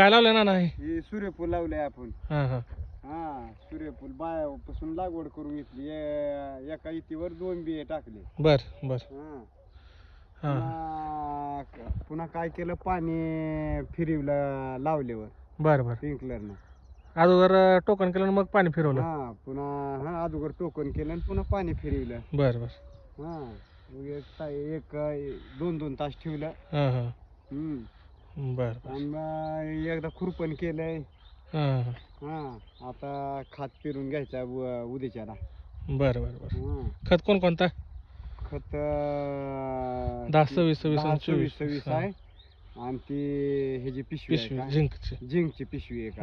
काय लावलं ना नाही? हे सूर्यफूल लावले आपण. हां हां. हा सूर्यफूल बायापासून लागवड करून घेतली. एका इतीवर 2 बिये टाकले. बर बर. हा हां पुन्हा काय केलं, पाणी फिरवलं लावल्यावर बर बर. स्प्रिंकलरनं. अगोदर टोकन केलं आणि मग पाणी फिरवलं. हा पुन्हा अगोदर टोकन केलं आणि पुन्हा पाणी फिरवलं. बर बर. हा मग एक 2-2 तास ठेवलं. हां हां. हम्म बर बर. आणि मग एकदा खुरपण केलंय. हां हां. हा आता खात पेरून घ्यायचा उद्याच्याला. बर बर बर. हा खत कोणता? खत 10-26-26 आणि 10-26-26 हां. आहे. आणि ती ह्याची पिशवी आहे पिशवी का, झिंकची. झिंकची पिशवी आहे का.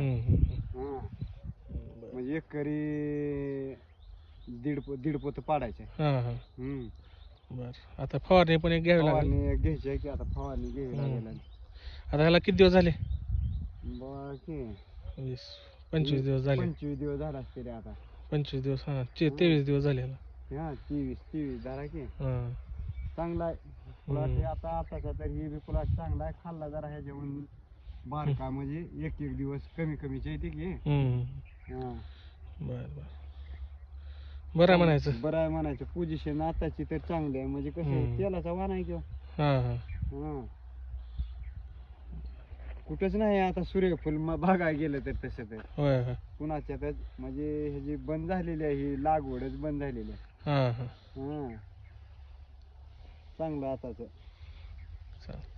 हा बर. म्हणजे एकरी दीड पोत पाडायचे. हां हां. हम्म बर. आता फवारणी पण एक घ्यावी लागेल. फवारणी घ्यायची आहे की, आता फवारणी घ्यावी लागेल. आता ह्याला किती दिवस झाले? बाकी 20-25 दिवस झाले. 25 दिवस झाला असते रे आता. 25 दिवस हां 23 दिवस झाले ह्याला. हा 23 झाला की. हां. चांगला आहे प्लॉट आता. आताचा तर ही बी प्लॉट चांगला आहे. खाल्ला जरा ह्याच्याहून बारका, म्हणजे एक दिवस कमीचे येते की. हा बर बर. बरं आहे म्हणायचं. बरं आहे म्हणायचं. पोझिशन आताची तर चांगली आहे, म्हणजे कसं तेलाचा वाण आहे किंवा. हां हां. हा कुठंच नाही आता सूर्यफूल बघायला गेलं तर तसं तर. होय होय. कुणाच्या तर म्हणजे ह्याची बंद झालेली आहे, ही लागवडच बंद झालेली आहे. हां हां. हा चांगलं आताच. चालेल.